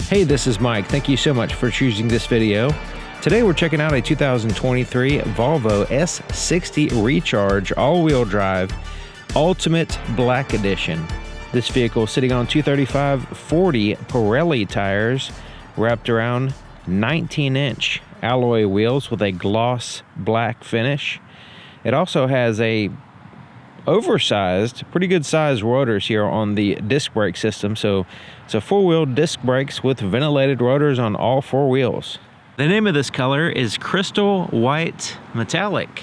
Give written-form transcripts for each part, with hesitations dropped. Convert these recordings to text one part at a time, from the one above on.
Hey, this is Mike. Thank you so much for choosing this video. Today we're checking out a 2023 Volvo S60 Recharge all-wheel drive Ultimate Black Edition. This vehicle is sitting on 235/40 Pirelli tires, wrapped around 19-inch alloy wheels with a gloss black finish. It also has a oversized, pretty good sized rotors here on the disc brake system. So it's a four-wheel disc brakes with ventilated rotors on all four wheels. The name of this color is Crystal White Metallic.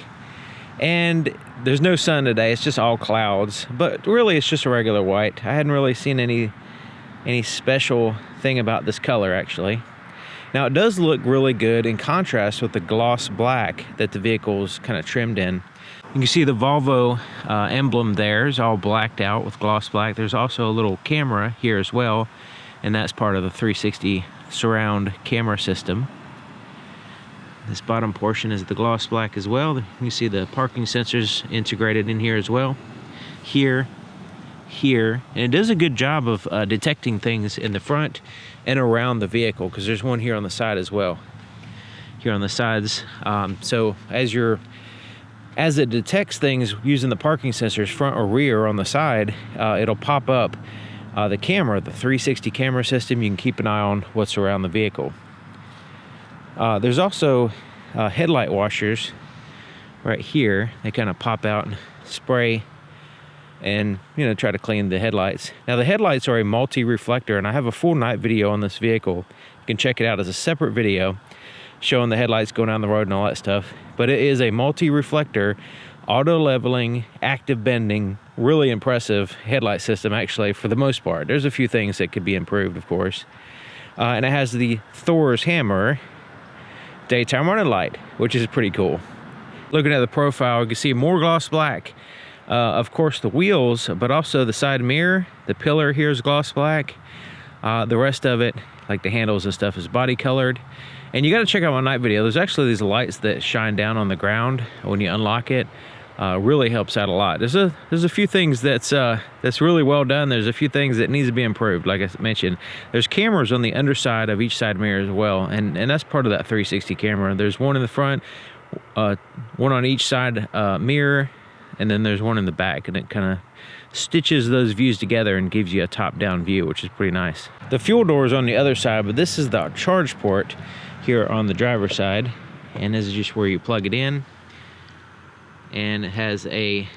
And there's no sun today, it's just all clouds. But really it's just a regular white. I hadn't really seen any special thing about this color actually. Now it does look really good in contrast with the gloss black that the vehicle's kind of trimmed in. You can see the Volvo emblem there is all blacked out with gloss black. There's also a little camera here as well, and that's part of the 360 surround camera system. This bottom portion is the gloss black as well. You can see the parking sensors integrated in here as well. Here, and it does a good job of detecting things in the front and around the vehicle, because there's one here on the side as well. Here on the sides. So as it detects things using the parking sensors front or rear on the side, it'll pop up the camera, the 360 camera system. You can keep an eye on what's around the vehicle. There's also headlight washers right here. They kind of pop out and spray and, you know, try to clean the headlights. Now the headlights are a multi-reflector, and I have a full night video on this vehicle. You can check it out as a separate video showing the headlights going down the road and all that stuff. But it is a multi-reflector, auto-leveling, active bending, really impressive headlight system actually for the most part. There's a few things that could be improved, of course. And it has the Thor's hammer daytime running light, which is pretty cool. Looking at the profile, you can see more gloss black. Of course the wheels, but also the side mirror. The pillar here is gloss black. The rest of it, like the handles and stuff, is body colored. And you got to check out my night video. There's actually these lights that shine down on the ground when you unlock it. Really helps out a lot. There's a few things that's really well done. There's a few things that needs to be improved. Like I mentioned, there's cameras on the underside of each side mirror as well, and that's part of that 360 camera. There's one in the front, one on each side mirror, and then there's one in the back, and it kind of stitches those views together and gives you a top-down view, which is pretty nice. The fuel door is on the other side, but this is the charge port here on the driver's side, and this is just where you plug it in. And it has the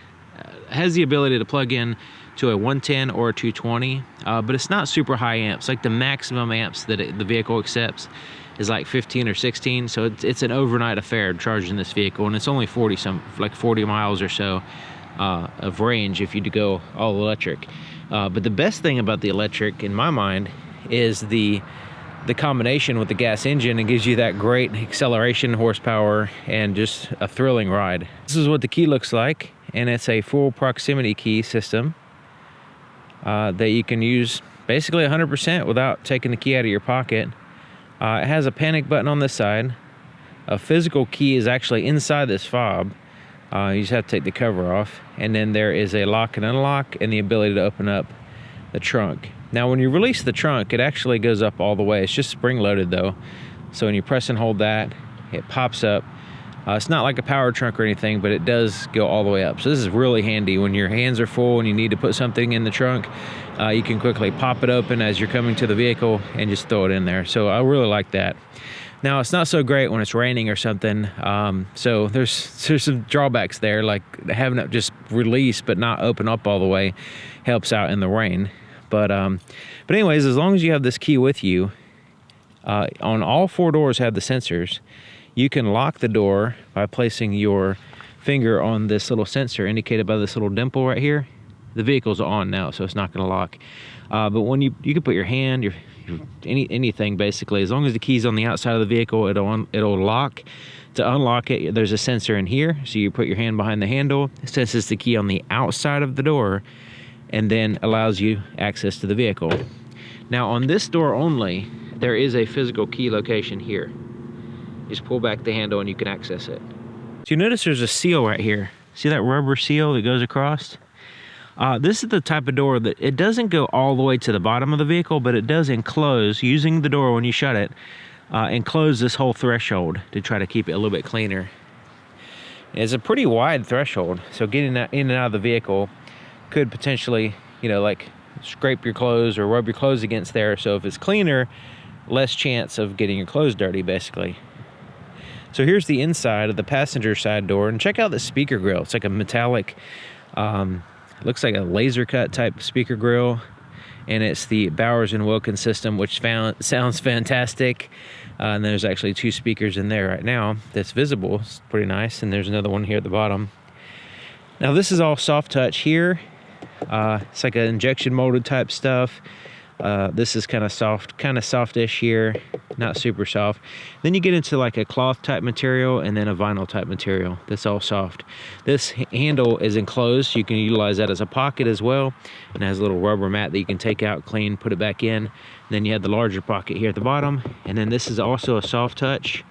ability to plug in to a 110 or a 220, but it's not super high amps. Like the maximum amps that the vehicle accepts is like 15 or 16, so it's an overnight affair charging this vehicle, and it's only 40 miles or so of range if you go all electric. But the best thing about the electric, in my mind, is the combination with the gas engine. It gives you that great acceleration horsepower and just a thrilling ride. This is what the key looks like, and it's a full proximity key system that you can use basically 100% without taking the key out of your pocket. It has a panic button on this side. A physical key is actually inside this fob. You just have to take the cover off, and then there is a lock and unlock and the ability to open up the trunk. Now when you release the trunk, it actually goes up all the way. It's just spring loaded though, so when you press and hold that, it pops up. It's not like a power trunk or anything, but it does go all the way up. So this is really handy when your hands are full and you need to put something in the trunk. You can quickly pop it open as you're coming to the vehicle and just throw it in there. So I really like that. Now it's not so great when it's raining or something, so there's some drawbacks there, like having it just release but not open up all the way helps out in the rain. But anyways, as long as you have this key with you, on all four doors have the sensors. You can lock the door by placing your finger on this little sensor indicated by this little dimple right here. The vehicle's on now, so it's not going to lock. But when you can put your hand, anything basically, as long as the key's on the outside of the vehicle, it'll lock. To unlock it, there's a sensor in here, so you put your hand behind the handle, it senses the key on the outside of the door, and then allows you access to the vehicle. Now on this door only, there is a physical key location here. Just pull back the handle and you can access it. So you notice there's a seal right here. See that rubber seal that goes across? This is the type of door that it doesn't go all the way to the bottom of the vehicle, but it does enclose, using the door when you shut it, enclose this whole threshold to try to keep it a little bit cleaner. It's a pretty wide threshold, so getting in and out of the vehicle could potentially, you know, like scrape your clothes or rub your clothes against there. So if it's cleaner, less chance of getting your clothes dirty, basically. So here's the inside of the passenger side door, and check out the speaker grill. It's like a metallic, looks like a laser cut type speaker grill, and it's the Bowers & Wilkins system, which sounds fantastic. And there's actually 2 speakers in there right now that's visible. It's pretty nice, and there's another one here at the bottom. Now this is all soft touch here. It's like an injection molded type stuff. This is kind of softish here, not super soft. Then you get into like a cloth type material and then a vinyl type material. That's all soft. This handle is enclosed, so you can utilize that as a pocket as well. And it has a little rubber mat that you can take out, clean, put it back in. And then you have the larger pocket here at the bottom. And then this is also a soft touch.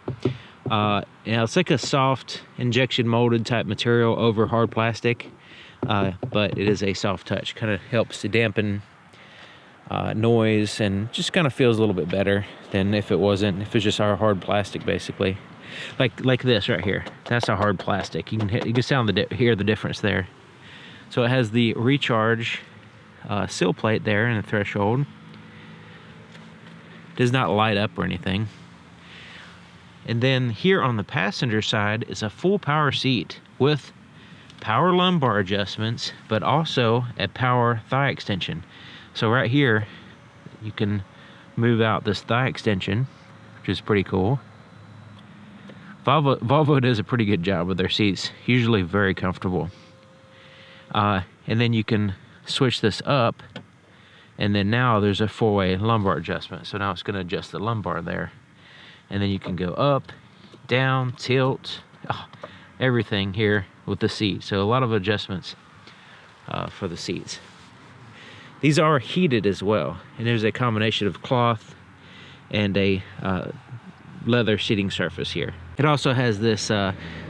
It's like a soft injection molded type material over hard plastic. But it is a soft touch. Kind of helps to dampen noise, and just kind of feels a little bit better than if it's just our hard plastic, basically. Like this right here. That's a hard plastic. You can hear the difference there. So it has the Recharge sill plate there in the threshold. Does not light up or anything. And then here on the passenger side is a full power seat with power lumbar adjustments, but also a power thigh extension. So right here, you can move out this thigh extension, which is pretty cool. Volvo does a pretty good job with their seats, usually very comfortable. And then you can switch this up, and then now there's a 4-way lumbar adjustment. So now it's going to adjust the lumbar there. And then you can go up, down, tilt, everything here with the seat. So a lot of adjustments for the seats. These are heated as well, and there's a combination of cloth and a leather seating surface here. It also has this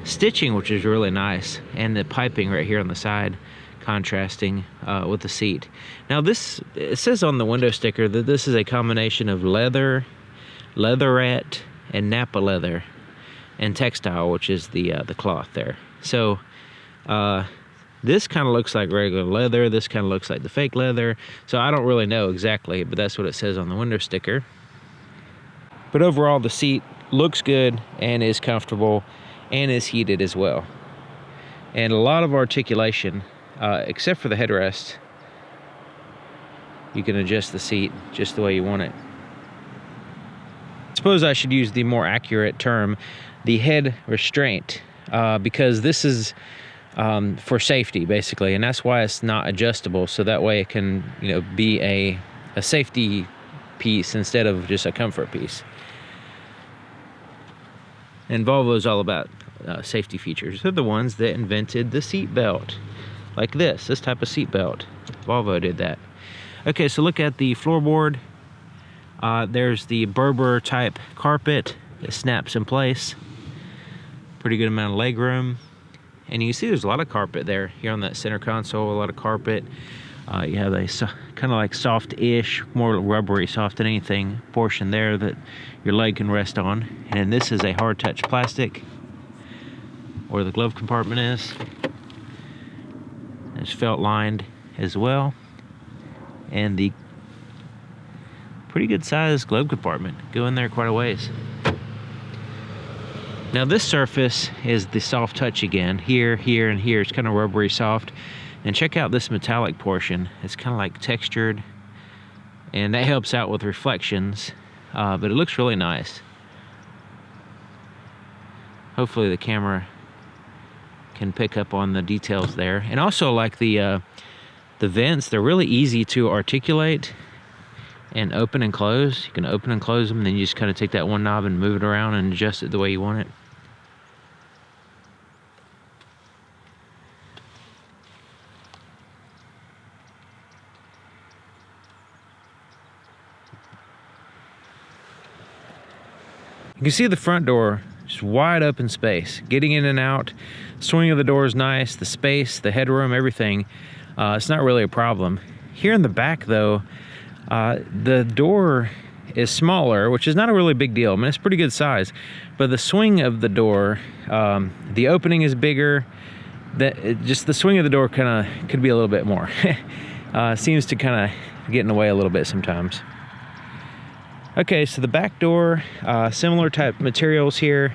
stitching, which is really nice, and the piping right here on the side, contrasting with the seat. Now it says on the window sticker that this is a combination of leather, leatherette, and Napa leather, and textile, which is the cloth there. So this kind of looks like regular leather. This kind of looks like the fake leather. So I don't really know exactly, but that's what it says on the window sticker. But overall, the seat looks good and is comfortable and is heated as well. And a lot of articulation, except for the headrest. You can adjust the seat just the way you want it. I suppose I should use the more accurate term, the head restraint, because this is for safety, basically, and that's why it's not adjustable. So that way it can, be a safety piece instead of just a comfort piece. And Volvo is all about safety features. They're the ones that invented the seat belt, like this type of seat belt. Volvo did that. Okay, so look at the floorboard. There's the Berber type carpet that snaps in place. Pretty good amount of leg room. And you can see there's a lot of carpet there. Here on that center console, a lot of carpet. You have a kind of like soft-ish, more rubbery, soft than anything portion there that your leg can rest on. And this is a hard touch plastic where the glove compartment is. It's felt lined as well. And the pretty good sized glove compartment. Go in there quite a ways. Now this surface is the soft touch again. Here, here, and here. It's kind of rubbery soft. And check out this metallic portion. It's kind of like textured. And that helps out with reflections. But it looks really nice. Hopefully the camera can pick up on the details there. And also like the vents, they're really easy to articulate and open and close. You can open and close them, and then you just kind of take that one knob and move it around and adjust it the way you want it. You can see the front door, just wide open space. Getting in and out, swing of the door is nice, the space, the headroom, everything. It's not really a problem. Here in the back though, the door is smaller, which is not a really big deal. I mean, it's pretty good size, but the swing of the door, the opening is bigger. Just the swing of the door kind of could be a little bit more. Seems to kind of get in the way a little bit sometimes. Okay, so the back door, similar type materials here,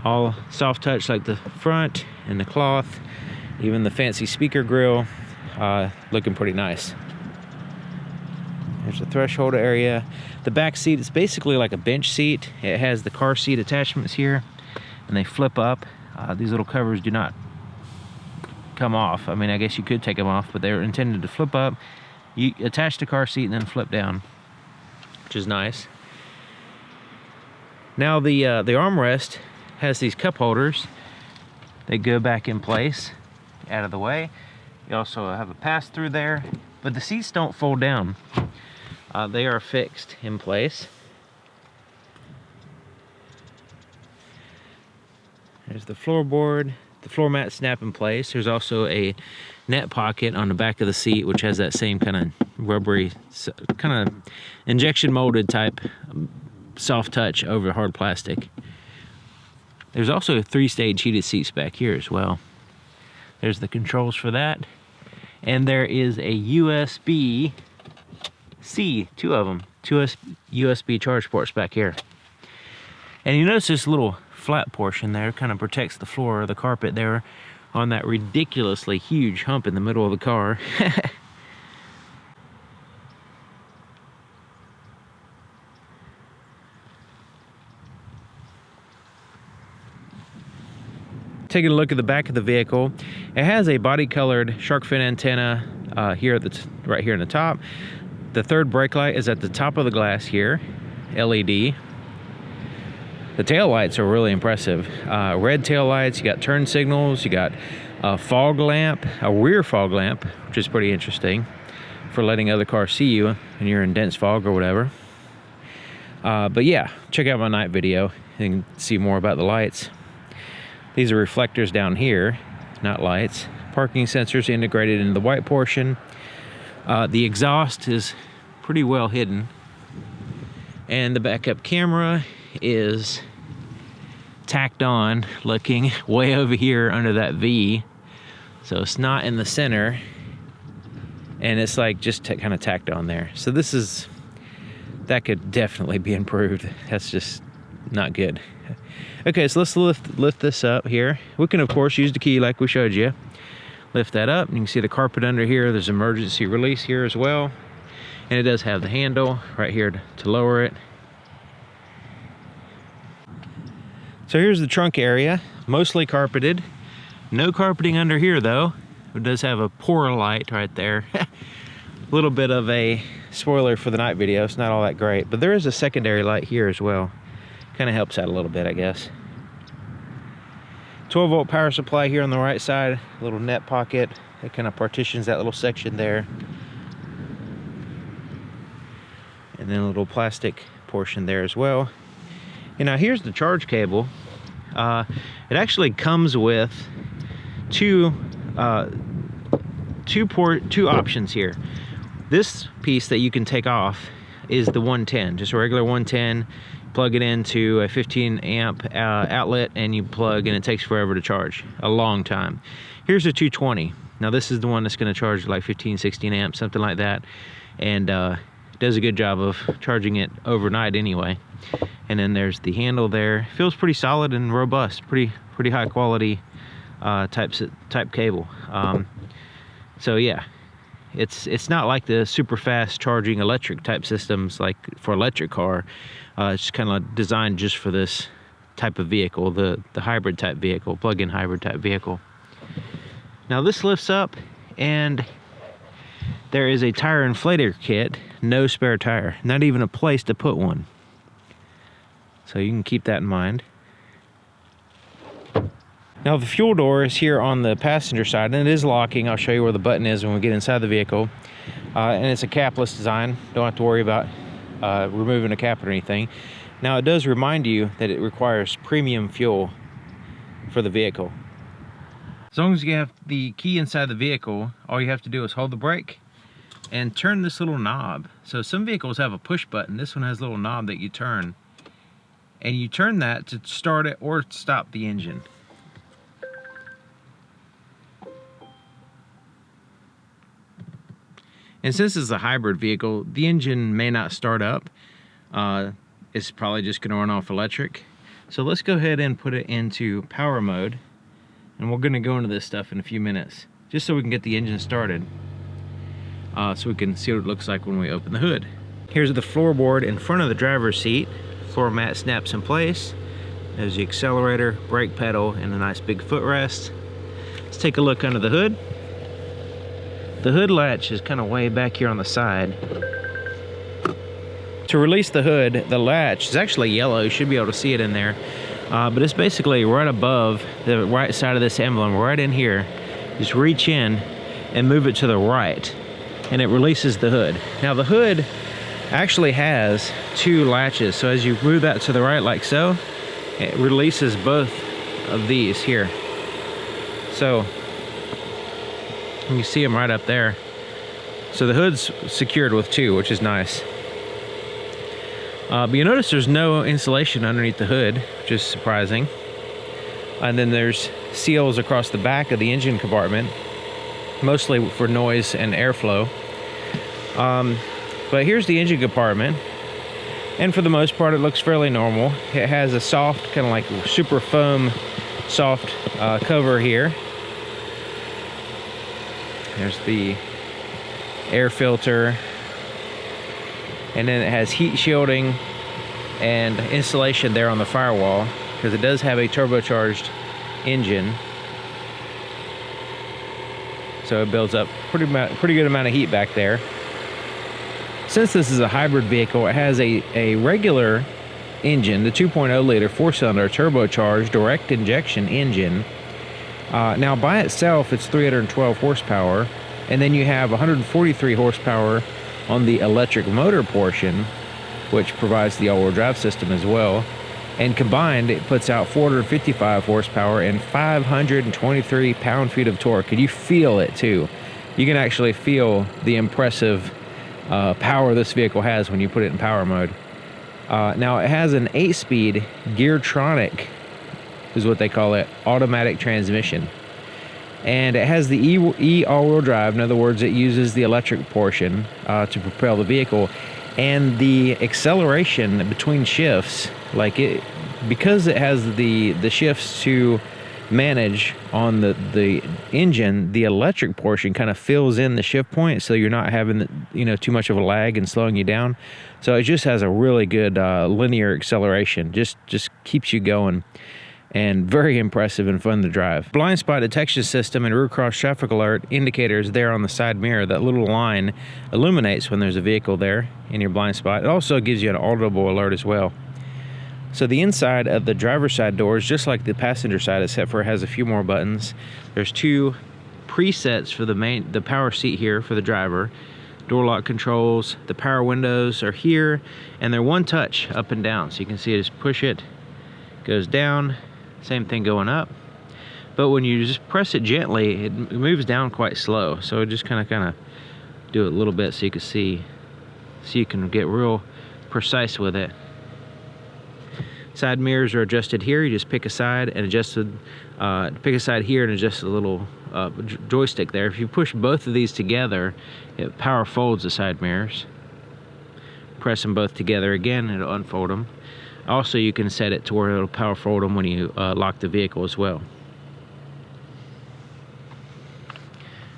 all soft touch like the front and the cloth, even the fancy speaker grill, looking pretty nice. There's a threshold area. The back seat is basically like a bench seat. It has the car seat attachments here, and they flip up. These little covers do not come off. I mean, I guess you could take them off, but they're intended to flip up. You attach the car seat and then flip down, which is nice. Now the armrest has these cup holders. They go back in place, out of the way. You also have a pass through there, but the seats don't fold down. They are fixed in place. There's the floorboard. The floor mats snap in place. There's also a net pocket on the back of the seat, which has that same kind of rubbery, kind of injection molded type soft touch over hard plastic. There's also a 3-stage heated seats back here as well. There's the controls for that. And there is a USB-C, 2 of them, 2 USB charge ports back here. And you notice this little flat portion there kind of protects the floor or the carpet there on that ridiculously huge hump in the middle of the car. Taking a look at the back of the vehicle, it has a body colored shark fin antenna here at right here in the top. The third brake light is at the top of the glass here, LED. The tail lights are really impressive. Red tail lights, you got turn signals, you got a fog lamp, a rear fog lamp, which is pretty interesting for letting other cars see you when you're in dense fog or whatever. But yeah, check out my night video and see more about the lights. These are reflectors down here, not lights. Parking sensors integrated into the white portion. The exhaust is pretty well hidden. And the backup camera is tacked on, looking way over here under that V. So it's not in the center. And it's like just kind of tacked on there. So that could definitely be improved. That's just not good. Okay, so let's lift this up here. We can of course use the key like we showed you. Lift that up, and you can see the carpet under here. There's emergency release here as well. And it does have the handle right here to lower it. So here's the trunk area, mostly carpeted. No carpeting under here though. It does have a pour light right there. A little bit of a spoiler for the night video. It's not all that great, but there is a secondary light here as well. Kind of helps out a little bit, I guess. 12-volt power supply here on the right side. A little net pocket. It kind of partitions that little section there. And then a little plastic portion there as well. And now here's the charge cable. It actually comes with two options here. This piece that you can take off is the 110, just a regular 110. Plug it into a 15 amp outlet and you plug, and it takes forever to charge, a long time. Here's a 220. Now this is the one that's going to charge like 15, 16 amps, something like that, and does a good job of charging it overnight anyway. And then there's the handle there. Feels pretty solid and robust, pretty high quality type cable. So yeah, it's not like the super fast charging electric type systems like for electric car. It's kind of designed just for this type of vehicle, the hybrid type vehicle, plug-in hybrid type vehicle. Now this lifts up and there is a tire inflator kit, no spare tire, not even a place to put one. So you can keep that in mind. Now the fuel door is here on the passenger side, and it is locking. I'll show you where the button is when we get inside the vehicle. And it's a capless design. Don't have to worry about removing a cap or anything. Now it does remind you that it requires premium fuel for the vehicle. As long as you have the key inside the vehicle, all you have to do is hold the brake and turn this little knob. So some vehicles have a push button. This one has a little knob that you turn. And you turn that to start it or stop the engine. And since this is a hybrid vehicle, the engine may not start up. It's probably just gonna run off electric. So let's go ahead and put it into power mode. And we're gonna go into this stuff in a few minutes, just so we can get the engine started. So we can see what it looks like when we open the hood. Here's the floorboard in front of the driver's seat. Floor mat snaps in place. There's the accelerator, brake pedal, and a nice big footrest. Let's take a look under the hood. The hood latch is kind of way back here on the side. To release the hood, the latch is actually yellow. You should be able to see it in there. But it's basically right above the right side of this emblem, right in here. Just reach in and move it to the right, and it releases the hood. Now the hood actually has two latches, so as you move that to the right like so, it releases both of these here. So you see them right up there. So the hood's secured with two, which is nice. But you notice there's no insulation underneath the hood, which is surprising. And then there's seals across the back of the engine compartment, mostly for noise and airflow. But here's the engine compartment, and for the most part it looks fairly normal. It has a soft, kind of like super foam soft cover here. There's the air filter, and then it has heat shielding and insulation there on the firewall, because it does have a turbocharged engine, so it builds up pretty good amount of heat back there. Since this is a hybrid vehicle, it has a regular engine, the 2.0 liter 4-cylinder turbocharged direct injection engine. Now by itself it's 312 horsepower, and then you have 143 horsepower on the electric motor portion, which provides the all-wheel drive system as well. And combined it puts out 455 horsepower and 523 pound-feet of torque. And you feel it too. You can actually feel the impressive power this vehicle has when you put it in power mode. Now it has an 8-speed Geartronic, is what they call it, automatic transmission. And it has the E all-wheel drive. In other words, it uses the electric portion to propel the vehicle. And the acceleration between shifts, because it has the shifts to manage on the engine, the electric portion kind of fills in the shift point, so you're not having too much of a lag and slowing you down. So it just has a really good linear acceleration, just keeps you going, and very impressive and fun to drive. Blind spot detection system and rear cross traffic alert indicators there on the side mirror. That little line illuminates when there's a vehicle there in your blind spot. It also gives you an audible alert as well. So the inside of the driver's side doors, just like the passenger side, except for it has a few more buttons. There's two presets for the power seat here for the driver. Door lock controls, the power windows are here, and they're one touch up and down. So you can see it, just push it, goes down, same thing going up. But when you just press it gently, it moves down quite slow. So just kind of do it a little bit so you can see, so you can get real precise with it. Side mirrors are adjusted here. You just pick a side and pick a side here and adjust the little joystick there. If you push both of these together, it power folds the side mirrors. Press them both together again, it'll unfold them. Also, you can set it to where it'll power fold them when you lock the vehicle as well.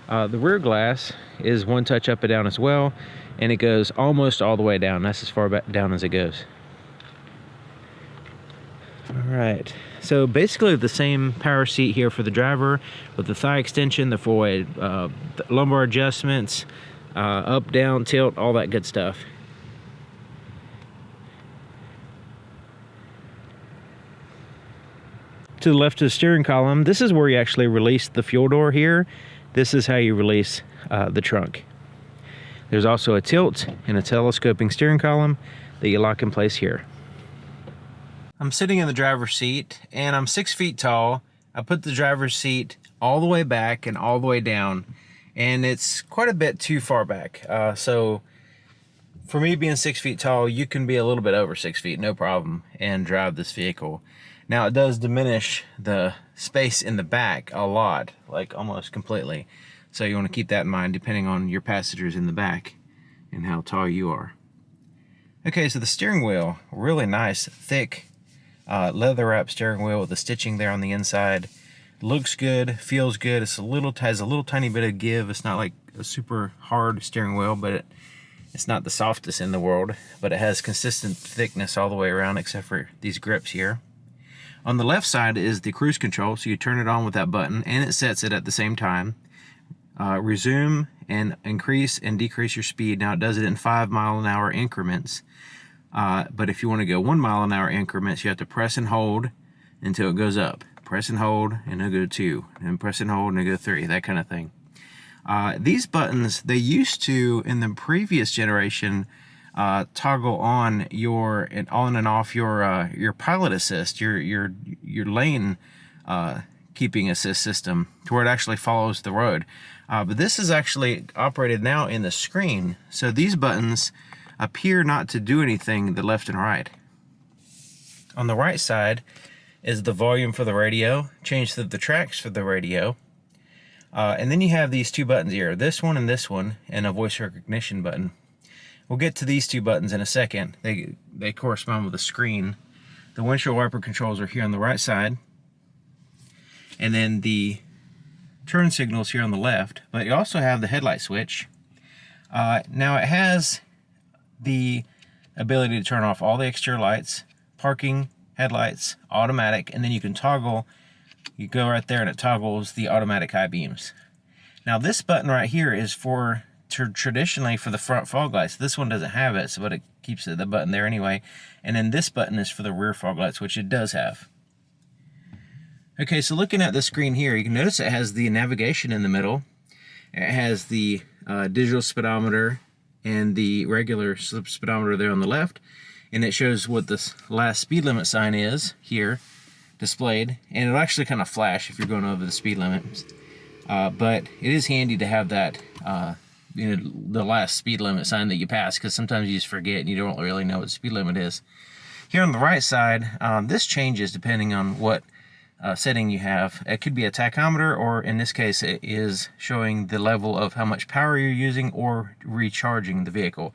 The rear glass is one touch up and down as well, and it goes almost all the way down. That's as far back down as it goes. All right, so basically the same power seat here for the driver, with the thigh extension, the four-way lumbar adjustments, up, down, tilt, all that good stuff. To the left of the steering column, this is where you actually release the fuel door here. This is how you release the trunk. There's also a tilt and a telescoping steering column that you lock in place here. I'm sitting in the driver's seat, and I'm 6 feet tall, I put the driver's seat all the way back and all the way down, and it's quite a bit too far back. So for me being 6 feet tall, you can be a little bit over 6 feet, no problem, and drive this vehicle. Now it does diminish the space in the back a lot, like almost completely. So you want to keep that in mind depending on your passengers in the back and how tall you are. Okay, so the steering wheel, really nice, thick, leather wrap steering wheel with the stitching there on the inside. Looks good, feels good. It's has a little tiny bit of give. It's not like a super hard steering wheel, but it's not the softest in the world, but it has consistent thickness all the way around except for these grips here. On the left side is the cruise control, so you turn it on with that button and it sets it at the same time. Resume and increase and decrease your speed. Now it does it in 5-mile-an-hour increments, but if you want to go 1-mile-an-hour increments, you have to press and hold until it goes up. Press and hold and it'll go 2, and press and hold and it'll go 3, that kind of thing. These buttons, they used to, in the previous generation, toggle on on and off your pilot assist, your lane keeping assist system, to where it actually follows the road. But this is actually operated now in the screen, so these buttons appear not to do anything the left and right. On the right side is the volume for the radio, change the tracks for the radio, and then you have these two buttons here, this one, and a voice recognition button. We'll get to these two buttons in a second. They correspond with the screen. The windshield wiper controls are here on the right side, and then the turn signals here on the left, but you also have the headlight switch. Now it has the ability to turn off all the exterior lights, parking, headlights, automatic, and then you can toggle. You go right there and it toggles the automatic high beams. Now this button right here is for traditionally for the front fog lights. This one doesn't have it, but it keeps the button there anyway. And then this button is for the rear fog lights, which it does have. Okay, so looking at the screen here, you can notice it has the navigation in the middle. It has the digital speedometer and the regular speedometer there on the left, and it shows what the last speed limit sign is here displayed, and it'll actually kind of flash if you're going over the speed limit. But it is handy to have that the last speed limit sign that you pass, because sometimes you just forget and you don't really know what the speed limit is. Here on the right side, this changes depending on what setting you have. It could be a tachometer, or in this case it is showing the level of how much power you're using or recharging the vehicle,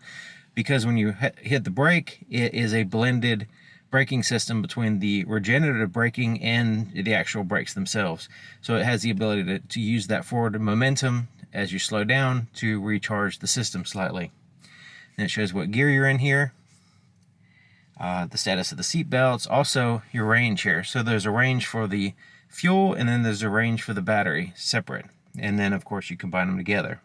because when you hit the brake, it is a blended braking system between the regenerative braking and the actual brakes themselves. So it has the ability to use that forward momentum as you slow down to recharge the system slightly. And it shows what gear you're in here, the status of the seat belts, also your range here. So there's a range for the fuel, and then there's a range for the battery separate. And then of course you combine them together,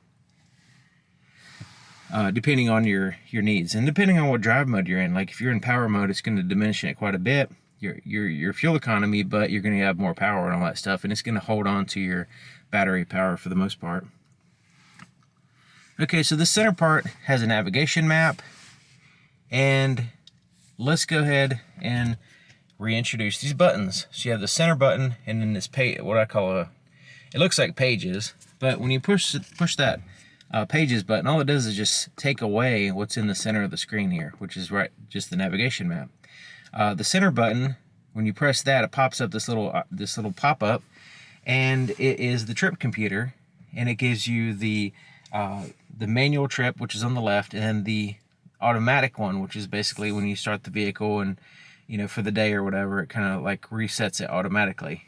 depending on your needs and depending on what drive mode you're in. Like if you're in power mode, it's going to diminish it quite a bit, your fuel economy, but you're going to have more power and all that stuff, and it's going to hold on to your battery power for the most part. Okay, so the center part has a navigation map, and let's go ahead and reintroduce these buttons. So you have the center button, and then this page, what I call it looks like pages, but when you push that pages button, all it does is just take away what's in the center of the screen here, which is just the navigation map. The center button, when you press that, it pops up this little pop-up, and it is the trip computer, and it gives you the manual trip, which is on the left, and the automatic one, which is basically when you start the vehicle and for the day or whatever, it kind of like resets it automatically.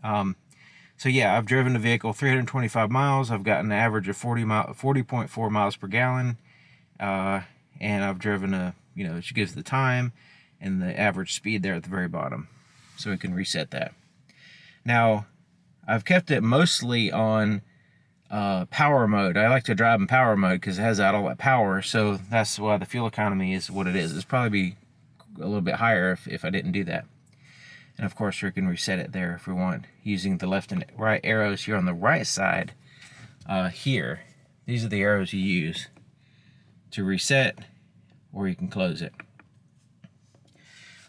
So yeah, I've driven the vehicle 325 miles. I've gotten an average of 40.4 miles per gallon, and I've driven it gives the time and the average speed there at the very bottom, so we can reset that. Now I've kept it mostly on power mode. I like to drive in power mode because it has all that power, so that's why the fuel economy is what it is. It's probably be a little bit higher if I didn't do that. And of course we can reset it there if we want, using the left and right arrows here on the right side. Here, these are the arrows you use to reset, or you can close it.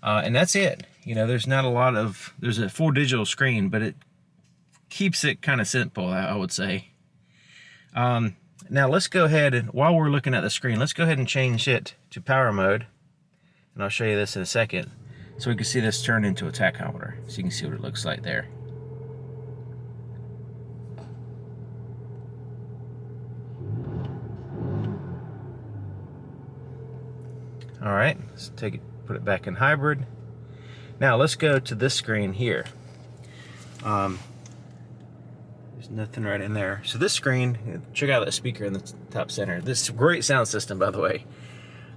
And that's it. There's not a lot of, there's a full digital screen, but it keeps it kind of simple, I would say. Now let's go ahead and, while we're looking at the screen, let's go ahead and change it to power mode. And I'll show you this in a second. So we can see this turn into a tachometer. So you can see what it looks like there. All right, let's take it, put it back in hybrid. Now let's go to this screen here. There's nothing right in there. So this screen, check out that speaker in the top center. This is a great sound system, by the way.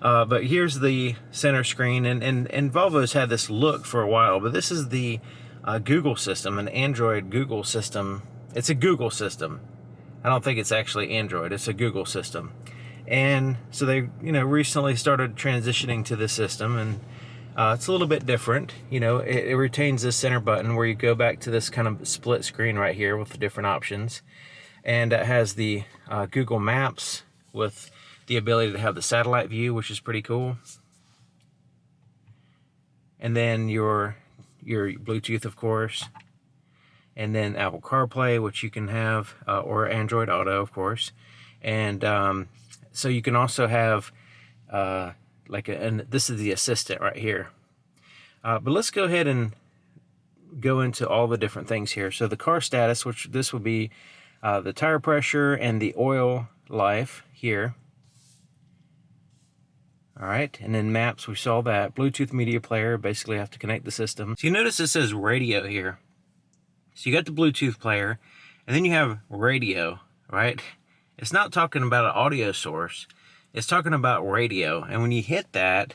But here's the center screen, and Volvo's had this look for a while, but this is the Google system, an Android Google system. It's a Google system. I don't think it's actually Android, it's a Google system. And so they, recently started transitioning to this system, and it's a little bit different. It retains this center button where you go back to this kind of split screen right here with the different options. And it has the Google Maps with the ability to have the satellite view, which is pretty cool. And then your Bluetooth, of course. And then Apple CarPlay, which you can have, or Android Auto, of course. And so you can also have and this is the assistant right here. But let's go ahead and go into all the different things here. So the car status, which this would be the tire pressure and the oil life here. All right, and then maps, we saw that. Bluetooth media player, basically have to connect the system. So you notice it says radio here. So you got the Bluetooth player, and then you have radio, right? It's not talking about an audio source. It's talking about radio. And when you hit that,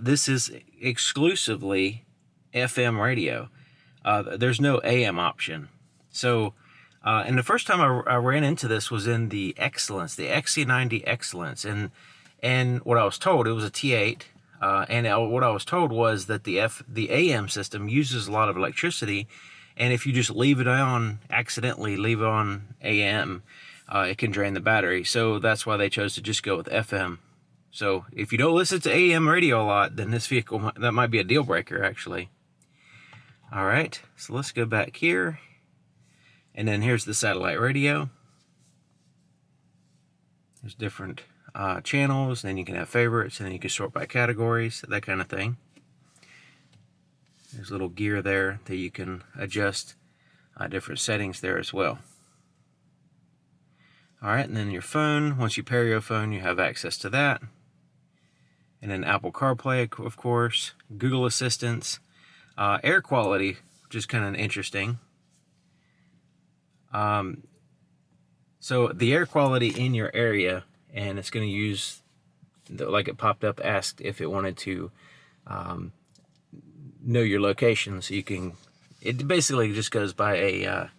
this is exclusively FM radio. There's no AM option. So, and the first time I ran into this was in the Excellence, the XC90 Excellence. And what I was told, it was a T8. And what I was told was that the AM system uses a lot of electricity. And if you just leave it on, accidentally leave it on AM, it can drain the battery. So that's why they chose to just go with FM. So if you don't listen to AM radio a lot, then this vehicle, that might be a deal breaker, actually. All right, so let's go back here. And then here's the satellite radio. There's different channels, then you can have favorites, and then you can sort by categories, that kind of thing. There's a little gear there that you can adjust different settings there as well. All right, and then your phone, once you pair your phone, you have access to that. And then Apple CarPlay, of course, Google Assistance, air quality, which is kind of interesting. So the air quality in your area, and it's going to use, like it popped up, asked if it wanted to know your location, so you can, it basically just goes by a,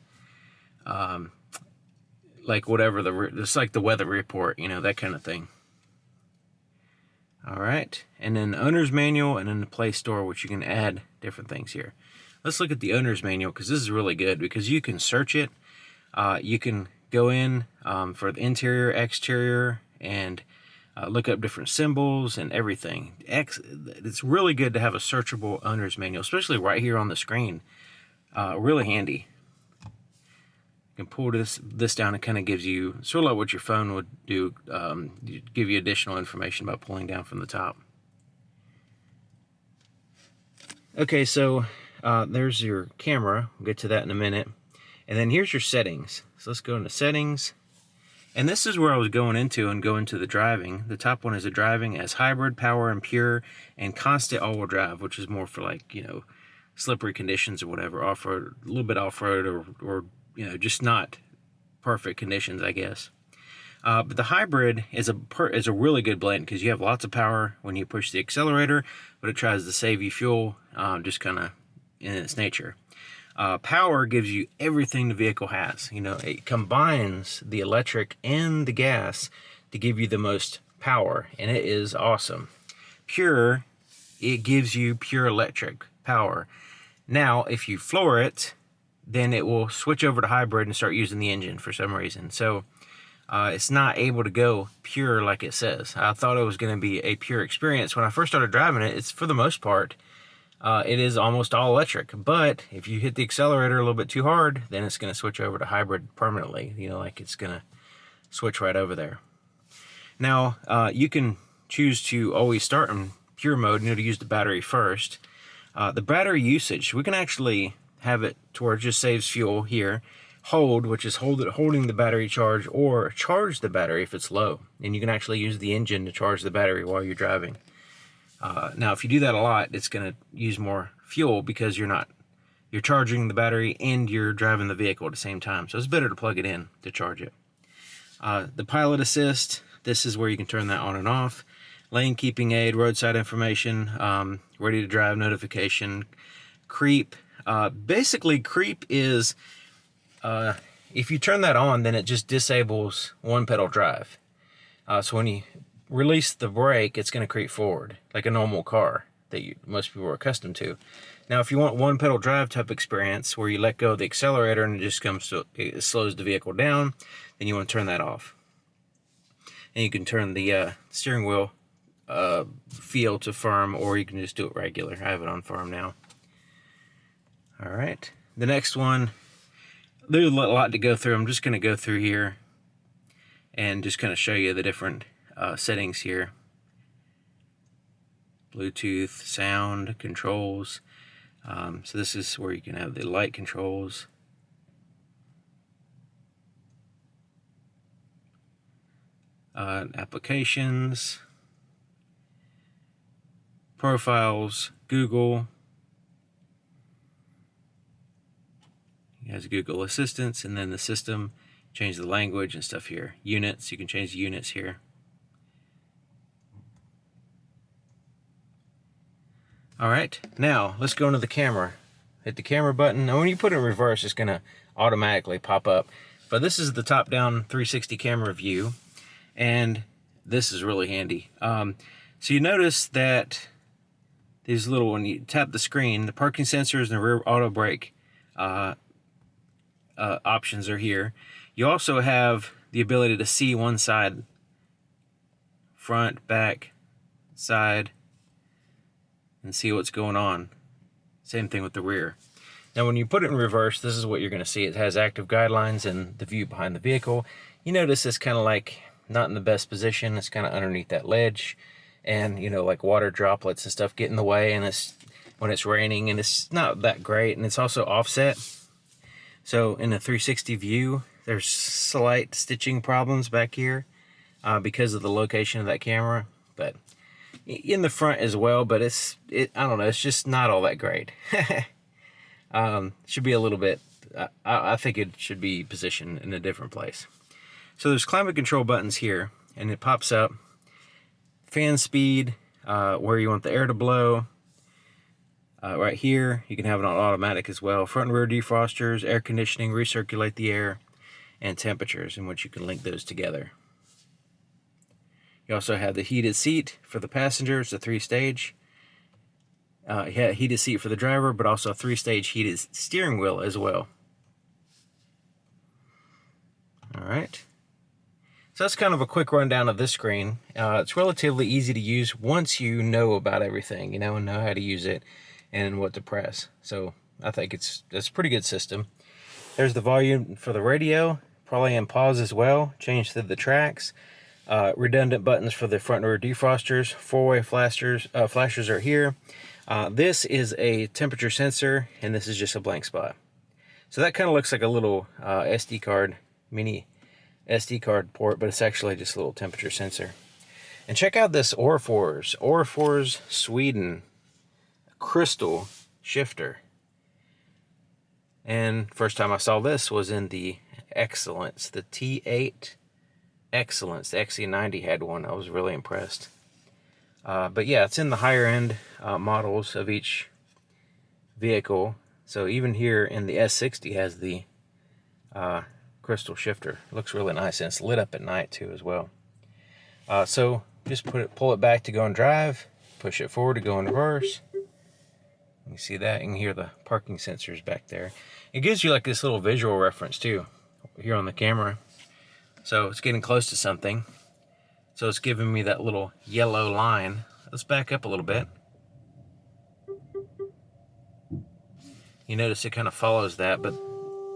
like whatever it's like the weather report, that kind of thing. All right, and then owner's manual, and then the Play Store, which you can add different things here. Let's look at the owner's manual, because this is really good, because you can search it. You can go in for the interior, exterior, and look up different symbols and everything. It's really good to have a searchable owner's manual, especially right here on the screen. Really handy. You can pull this down. It kind of gives you sort of like what your phone would do, give you additional information by pulling down from the top. Okay, so there's your camera. We'll get to that in a minute. And then here's your settings. So let's go into settings. And this is where I was going into the driving. The top one is a driving as hybrid, power, and pure, and constant all-wheel drive, which is more for like, slippery conditions or whatever, off-road, a little bit off-road, or just not perfect conditions, I guess. But the hybrid is a really good blend, because you have lots of power when you push the accelerator, but it tries to save you fuel, just kind of in its nature. Power gives you everything the vehicle has. It combines the electric and the gas to give you the most power, and it is awesome. Pure, it gives you pure electric power. Now, if you floor it, then it will switch over to hybrid and start using the engine for some reason. So it's not able to go pure like it says. I thought it was going to be a pure experience. When I first started driving it, it's for the most part, it is almost all electric. But if you hit the accelerator a little bit too hard, then it's going to switch over to hybrid permanently. You know, like it's going to switch right over there. Now, you can choose to always start in pure mode, to use the battery first. The battery usage, we can actually have it to where it just saves fuel here. Hold, which is holding the battery charge, or charge the battery if it's low. And you can actually use the engine to charge the battery while you're driving. Now, if you do that a lot, it's going to use more fuel because you're charging the battery and you're driving the vehicle at the same time. So it's better to plug it in to charge it. The pilot assist, this is where you can turn that on and off. Lane keeping aid, roadside information, ready to drive notification, creep. Basically, creep is, if you turn that on, then it just disables one pedal drive. So when you release the brake, it's going to creep forward like a normal car that most people are accustomed to. Now, if you want one pedal drive type experience where you let go of the accelerator and it slows the vehicle down, then you want to turn that off. And you can turn the steering wheel feel to firm, or you can just do it regular. I have it on firm now. All right, the next one, there's a lot to go through. I'm just going to go through here and just kind of show you the different settings here. Bluetooth, sound, controls. So this is where you can have the light controls. Applications, profiles, Google. It has Google Assistance, and then the system, change the language and stuff here. Units, you can change the units here. Alright, now let's go into the camera. Hit the camera button. Now when you put it in reverse, it's going to automatically pop up. But this is the top-down 360 camera view, and this is really handy. So you notice that these little, when you tap the screen, the parking sensors and the rear auto brake options are here. You also have the ability to see one side, front, back, side, and see what's going on. Same thing with the rear. Now when you put it in reverse, this is what you're going to see. It has active guidelines and the view behind the vehicle. You notice it's kind of like not in the best position. It's kind of underneath that ledge, and you know, like water droplets and stuff get in the way, and it's when it's raining, and it's not that great, and it's also offset. So in a 360 view, there's slight stitching problems back here because of the location of that camera, but in the front as well. But I don't know, it's just not all that great. Should be a little bit, I think it should be positioned in a different place. So there's climate control buttons here, and it pops up. Fan speed, where you want the air to blow. Right here, you can have it on automatic as well. Front and rear defrosters, air conditioning, recirculate the air, and temperatures, in which you can link those together. You also have the heated seat for the passengers, the 3-stage. Heated seat for the driver, but also a 3-stage heated steering wheel as well. All right. So that's kind of a quick rundown of this screen. It's relatively easy to use once you know about everything, and know how to use it and what to press. So I think it's a pretty good system. There's the volume for the radio, probably in pause as well, change to the tracks. Redundant buttons for the front and rear defrosters, 4-way flashers are here. This is a temperature sensor, and this is just a blank spot. So that kind of looks like a little SD card, mini SD card port, but it's actually just a little temperature sensor. And check out this Orrefors Sweden crystal shifter. And first time I saw this was in the Excellence, the T8 Excellence. The XC90 had one. I was really impressed. But yeah, it's in the higher end models of each vehicle. So even here in the S60 has the crystal shifter. It looks really nice, and it's lit up at night too as well. So just pull it back to go and drive, push it forward to go in reverse. You see that? You can hear the parking sensors back there. It gives you like this little visual reference too here on the camera. So it's getting close to something. So it's giving me that little yellow line. Let's back up a little bit. You notice it kind of follows that, but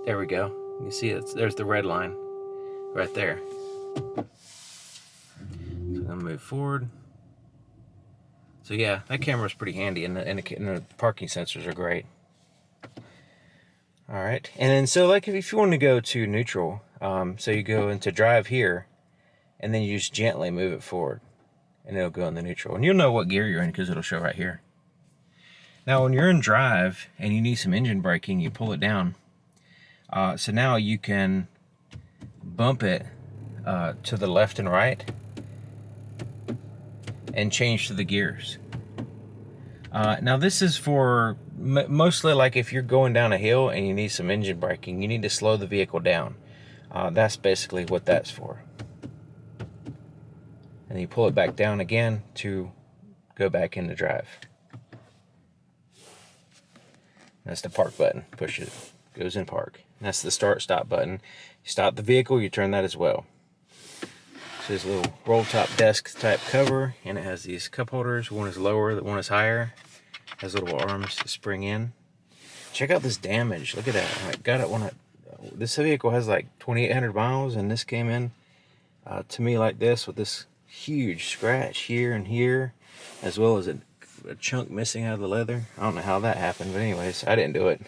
there we go. You see there's the red line right there. So I'm gonna move forward. So yeah, that camera is pretty handy, and the parking sensors are great. All right, and then so like if you want to go to neutral, so you go into drive here, and then you just gently move it forward, and it'll go in the neutral, and you'll know what gear you're in because it'll show right here. Now when you're in drive and you need some engine braking, you pull it down. So now you can bump it to the left and right and change to the gears. Now this is for mostly like if you're going down a hill and you need some engine braking, you need to slow the vehicle down. That's basically what that's for. And you pull it back down again to go back into drive. That's the park button. Push it, goes in park. And that's the start stop button. You stop the vehicle, you turn that as well. So there's a little roll top desk type cover, and it has these cup holders. One is lower, one is higher. Has little arms to spring in. Check out this damage. Look at that. I got it when this vehicle has like 2,800 miles, and this came in to me like this with this huge scratch here and here, as well as a chunk missing out of the leather. I don't know how that happened, but anyways, I didn't do it.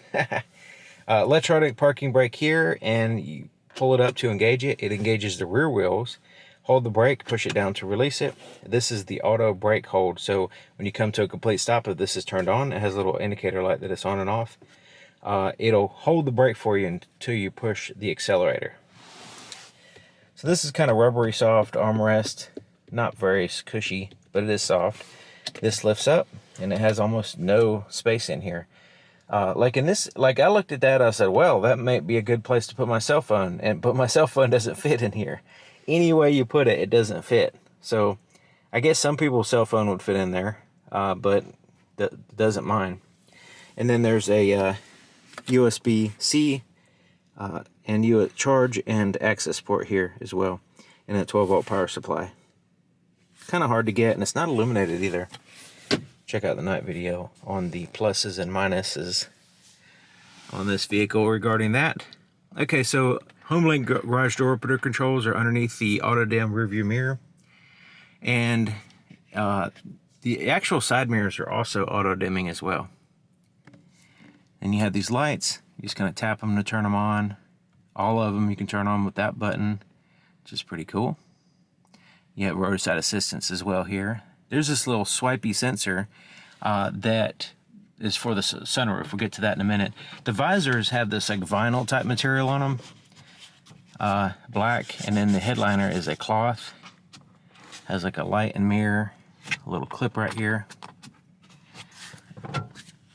Electronic parking brake here, and you pull it up to engage it. It engages the rear wheels. Hold the brake, push it down to release it. This is the auto brake hold. So when you come to a complete stop, if this is turned on, it has a little indicator light that it's on and off. It'll hold the brake for you until you push the accelerator. So this is kind of rubbery soft armrest. Not very cushy, but it is soft. This lifts up, and it has almost no space in here. Like I looked at that, I said, well, that might be a good place to put my cell phone, but my cell phone doesn't fit in here. Any way you put it, it doesn't fit. So I guess some people's cell phone would fit in there, but that doesn't mine. And then there's a USB-C and charge and access port here as well, and a 12-volt power supply. Kind of hard to get, and it's not illuminated either. Check out the night video on the pluses and minuses on this vehicle regarding that. Okay, so HomeLink garage door opener controls are underneath the auto dim rearview mirror, and the actual side mirrors are also auto dimming as well. And you have these lights. You just kind of tap them to turn them on. All of them you can turn on with that button, which is pretty cool. You have roadside assistance as well here. There's this little swipey sensor that is for the sunroof. We'll get to that in a minute. The visors have this like vinyl type material on them, black, and then the headliner is a cloth. Has like a light and mirror, a little clip right here.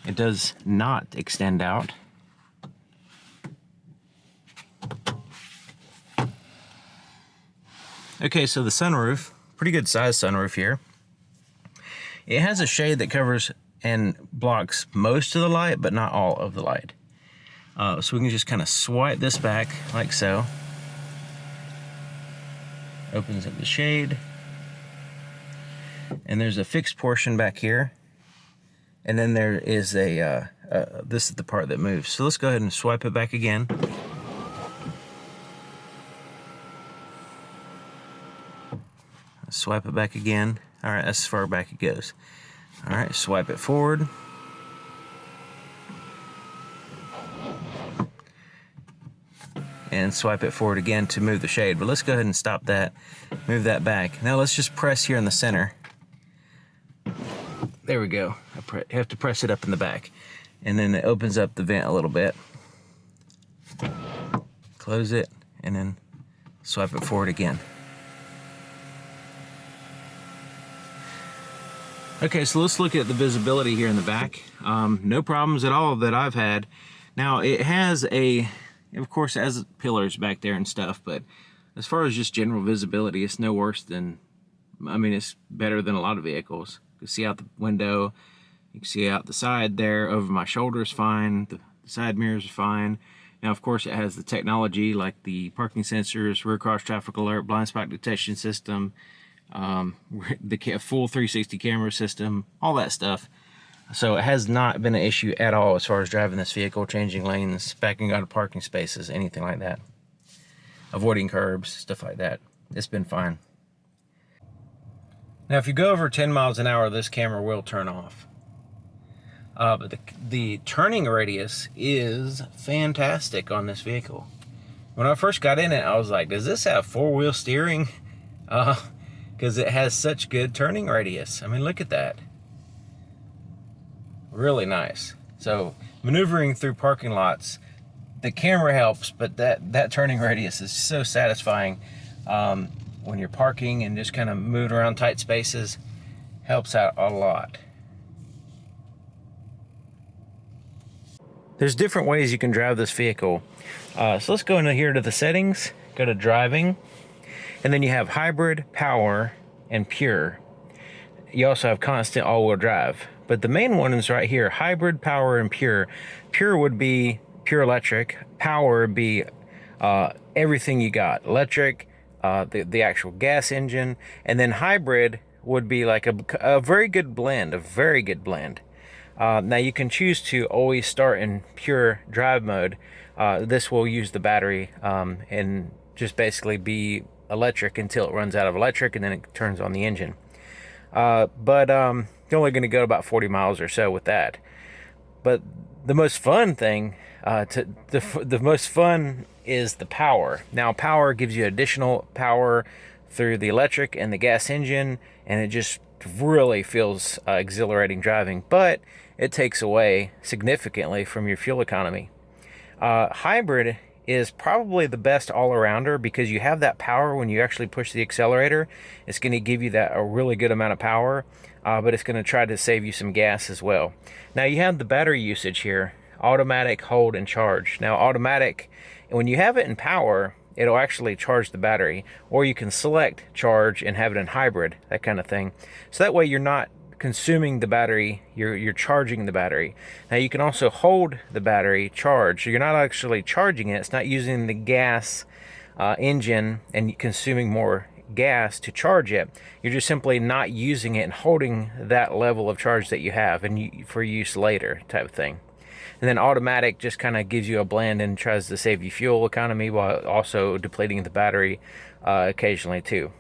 It does not extend out. Okay, so the sunroof, pretty good size sunroof here. It has a shade that covers and blocks most of the light, but not all of the light. So we can just kind of swipe this back like so. Opens up the shade. And there's a fixed portion back here. And then there is this is the part that moves. So let's go ahead and swipe it back again. Swipe it back again. All right, that's as far back it goes. All right, swipe it forward. And swipe it forward again to move the shade. But let's go ahead and stop that, move that back. Now let's just press here in the center. There we go. I have to press it up in the back. And then it opens up the vent a little bit. Close it, and then swipe it forward again. Okay, so let's look at the visibility here in the back. No problems at all that I've had. Now, it has of course, it has pillars back there and stuff, but as far as just general visibility, it's no worse than, it's better than a lot of vehicles. You can see out the window, you can see out the side there, over my shoulder is fine, the side mirrors are fine. Now, of course, it has the technology like the parking sensors, rear cross traffic alert, blind spot detection system, the full 360 camera system, all that stuff. So it has not been an issue at all as far as driving this vehicle, changing lanes, backing out of parking spaces, anything like that. Avoiding curbs, stuff like that. It's been fine. Now, if you go over 10 miles an hour, this camera will turn off. But the turning radius is fantastic on this vehicle. When I first got in it, I was like, does this have four-wheel steering? Because it has such good turning radius. I mean, look at that. Really nice. So maneuvering through parking lots, the camera helps, but that turning radius is so satisfying. When you're parking and just kind of moving around tight spaces, helps out a lot. There's different ways you can drive this vehicle. So let's go into here to the settings, go to driving, and then you have hybrid, power, and pure. You also have constant all-wheel drive. But the main one is right here, hybrid, power, and pure. Pure would be pure electric. Power would be everything you got. Electric, the actual gas engine, and then hybrid would be like a very good blend, now you can choose to always start in pure drive mode. This will use the battery and just basically be electric until it runs out of electric, and then it turns on the engine. But you're only going to go about 40 miles or so with that. But the most fun thing, the most fun is the power. Now, power gives you additional power through the electric and the gas engine, and it just really feels exhilarating driving, but it takes away significantly from your fuel economy. Hybrid is probably the best all-arounder because you have that power when you actually push the accelerator. It's going to give you a really good amount of power, but it's going to try to save you some gas as well. Now you have the battery usage here, automatic, hold, and charge. Now automatic, when you have it in power, it'll actually charge the battery, or you can select charge and have it in hybrid, that kind of thing. So that way you're not consuming the battery, you're charging the battery. Now you can also hold the battery charged. So you're not actually charging it. It's not using the gas engine and consuming more gas to charge it. You're just simply not using it and holding that level of charge that you have and for use later type of thing. And then automatic just kind of gives you a blend and tries to save you fuel economy while also depleting the battery occasionally too.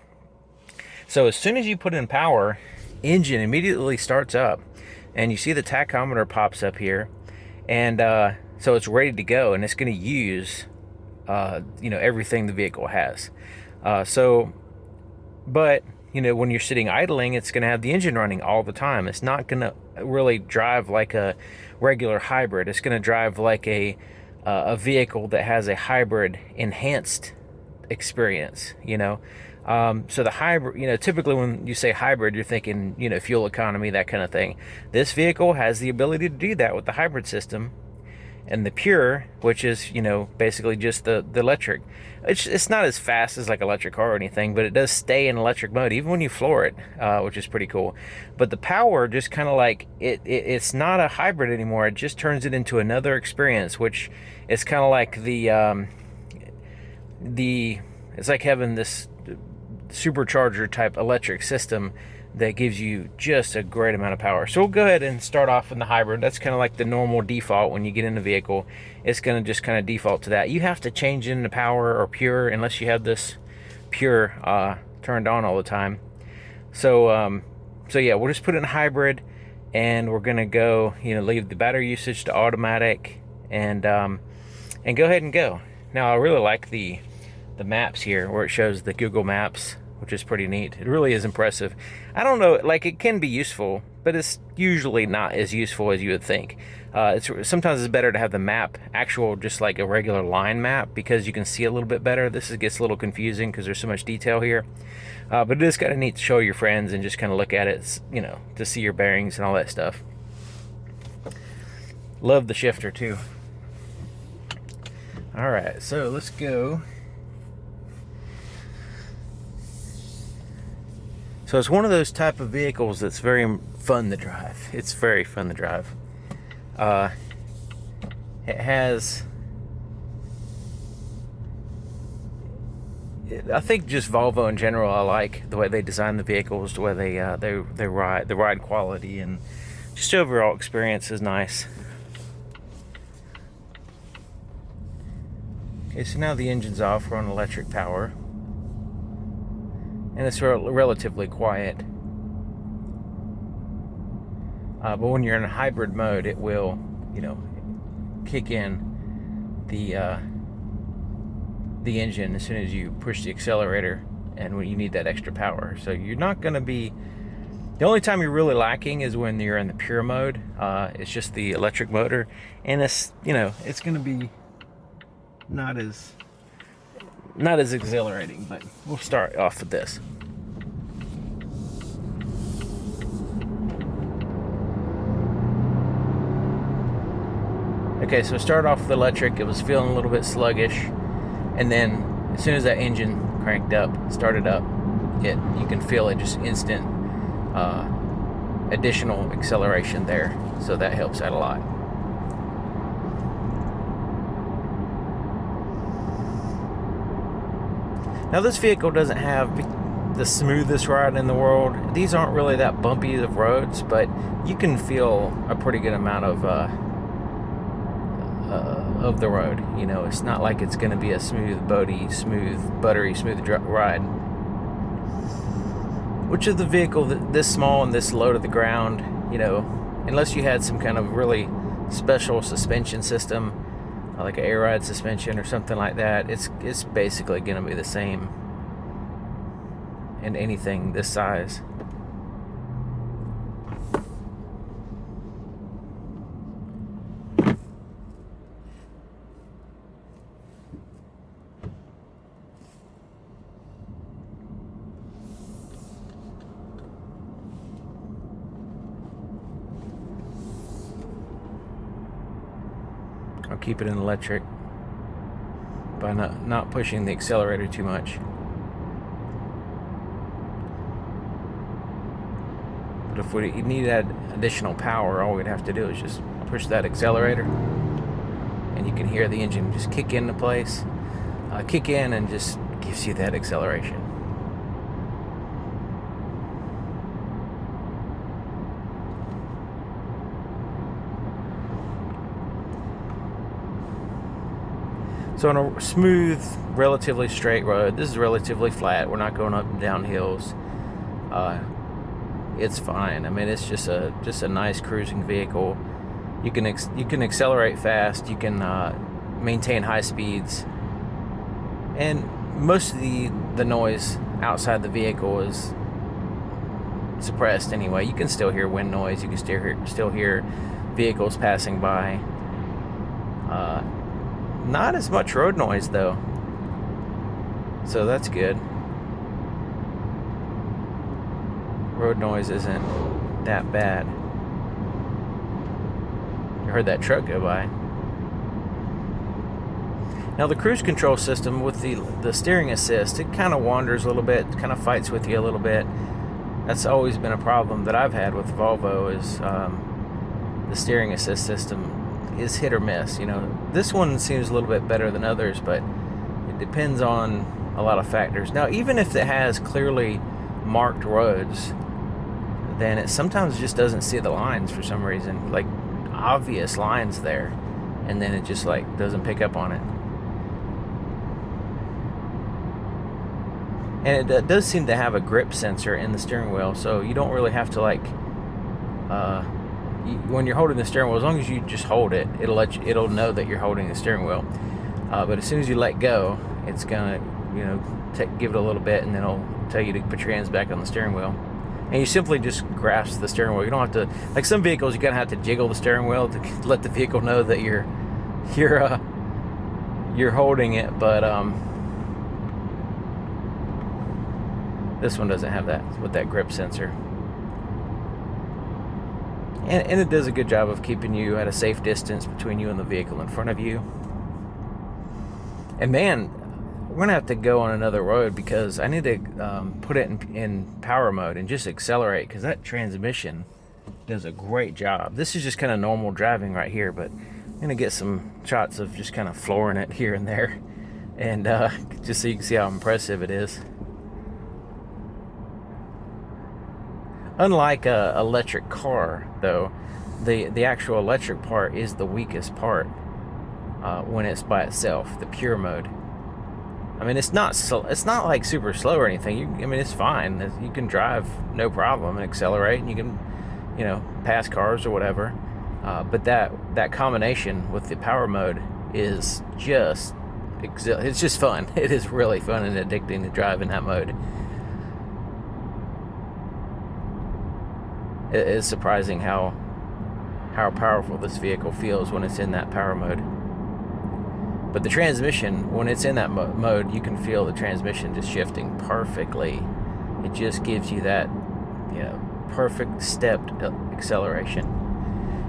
So as soon as you put in power, engine immediately starts up, and you see the tachometer pops up here, and so it's ready to go, and it's going to use everything the vehicle has. But when you're sitting idling, it's going to have the engine running all the time. It's not going to really drive like a regular hybrid. It's going to drive like a vehicle that has a hybrid enhanced experience. So the hybrid, typically when you say hybrid, you're thinking, fuel economy, that kind of thing. This vehicle has the ability to do that with the hybrid system. And the pure, which is, basically just the electric. It's not as fast as like electric car or anything, but it does stay in electric mode, even when you floor it, which is pretty cool. But the power just kind of like, it's not a hybrid anymore. It just turns it into another experience, which is kind of like it's like having this supercharger type electric system that gives you just a great amount of power. So we'll go ahead and start off in the hybrid. That's kind of like the normal default when you get in the vehicle. It's going to just kind of default to that. You have to change into power or pure unless you have this pure turned on all the time. So yeah, we'll just put it in hybrid, and we're going to go, leave the battery usage to automatic, and go ahead and go. Now I really like the maps here where it shows the Google Maps, which is pretty neat. It really is impressive. I don't know, like it can be useful, but it's usually not as useful as you would think. Sometimes it's better to have the map actual, just like a regular line map, because you can see a little bit better. This gets a little confusing because there's so much detail here. But it is kind of neat to show your friends and just kind of look at it, to see your bearings and all that stuff. Love the shifter too. All right, so let's go. So it's one of those type of vehicles that's very fun to drive. It's very fun to drive. It has, I think just Volvo in general, I like the way they design the vehicles, the way they ride, the ride quality, and just overall experience is nice. Okay, so now the engine's off, we're on electric power. And it's relatively quiet. But when you're in a hybrid mode, it will, kick in the engine as soon as you push the accelerator and when you need that extra power. So you're not going to be... The only time you're really lacking is when you're in the pure mode. It's just the electric motor, and it's it's going to be not as exhilarating. But we'll start off with this. Okay, so start off with electric. It was feeling a little bit sluggish, and then as soon as that engine started up, you can feel it, just instant additional acceleration there. So that helps out a lot. Now this vehicle doesn't have the smoothest ride in the world. These aren't really that bumpy of roads, but you can feel a pretty good amount of the road. It's not like it's going to be a buttery smooth ride. Which is the vehicle this small and this low to the ground, unless you had some kind of really special suspension system, like an air ride suspension or something like that, it's basically going to be the same in anything this size. I'll keep it in electric by not pushing the accelerator too much. But if we need that additional power, all we'd have to do is just push that accelerator, and you can hear the engine just kick into place, kick in, and just gives you that acceleration. So on a smooth, relatively straight road, this is relatively flat. We're not going up and down hills. It's fine. I mean, it's just a nice cruising vehicle. You can accelerate fast. You can maintain high speeds, and most of the noise outside the vehicle is suppressed anyway. You can still hear wind noise. You can still hear vehicles passing by. Not as much road noise though, so that's good. Road noise isn't that bad. You heard that truck go by. Now the cruise control system with the steering assist, it kind of wanders a little bit, kind of fights with you a little bit. That's always been a problem that I've had with Volvo, is the steering assist system is hit or miss. This one seems a little bit better than others, but it depends on a lot of factors. Now, even if it has clearly marked roads, then it sometimes just doesn't see the lines for some reason, like obvious lines there, and then it just doesn't pick up on it. And it does seem to have a grip sensor in the steering wheel, so you don't really have to when you're holding the steering wheel, as long as you just hold it, it'll know that you're holding the steering wheel. But as soon as you let go, it's gonna give it a little bit, and then it'll tell you to put your hands back on the steering wheel. And you simply just grasp the steering wheel. You don't have to, like some vehicles, you're gonna have to jiggle the steering wheel to let the vehicle know that you're holding it. But this one doesn't have that with that grip sensor. And it does a good job of keeping you at a safe distance between you and the vehicle in front of you. And man, we're going to have to go on another road because I need to put it in power mode and just accelerate, because that transmission does a great job. This is just kind of normal driving right here, but I'm going to get some shots of just kind of flooring it here and there, and just so you can see how impressive it is. Unlike a electric car, though, the actual electric part is the weakest part when it's by itself, the pure mode. I mean, it's not like super slow or anything. I mean, it's fine. You can drive no problem and accelerate, and you can, you know, pass cars or whatever. But that combination with the power mode is just, it's just fun. It is really fun and addicting to drive in that mode. It is surprising how powerful this vehicle feels when it's in that power mode. But the transmission, when it's in that mode, you can feel the transmission just shifting perfectly. It just gives you that, you know, perfect stepped acceleration.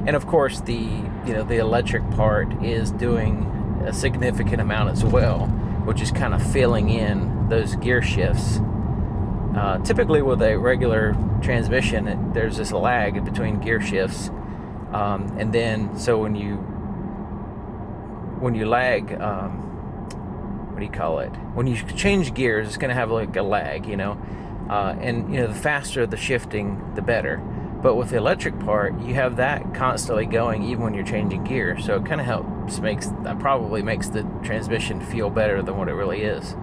And of course, the electric part is doing a significant amount as well, which is kind of filling in those gear shifts. Typically with a regular transmission, there's this lag between gear shifts, and then so when you lag, what do you call it? When you change gears, it's going to have like a lag, you know, and you know, the faster the shifting, the better. But with the electric part, you have that constantly going even when you're changing gears, so it kind of probably makes the transmission feel better than what it really is.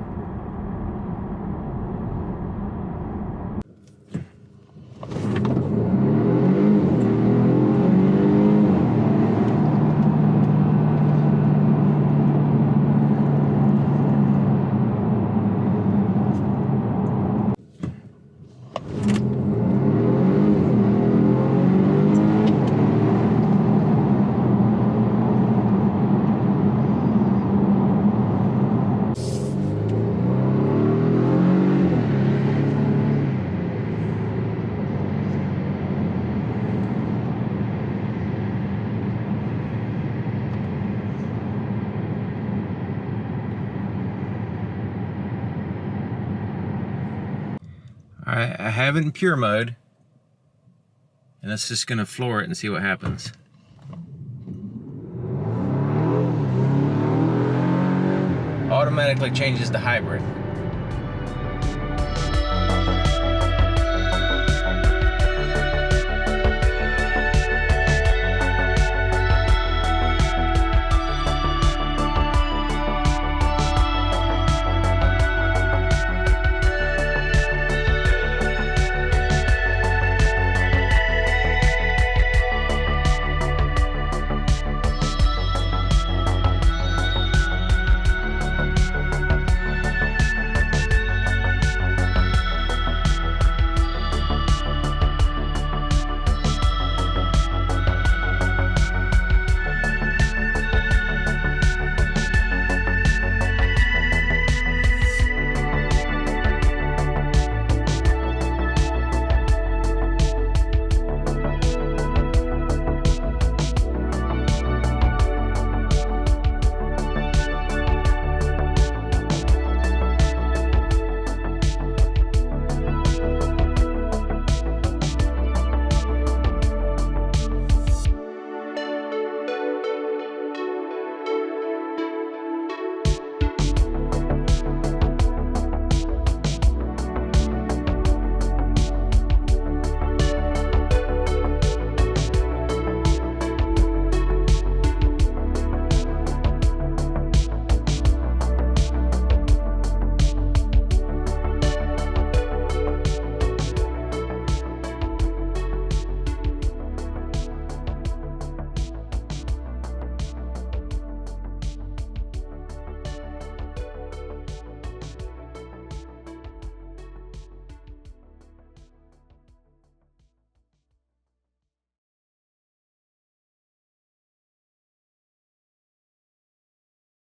I have it in pure mode, and that's just going to floor it and see what happens. Automatically changes to hybrid.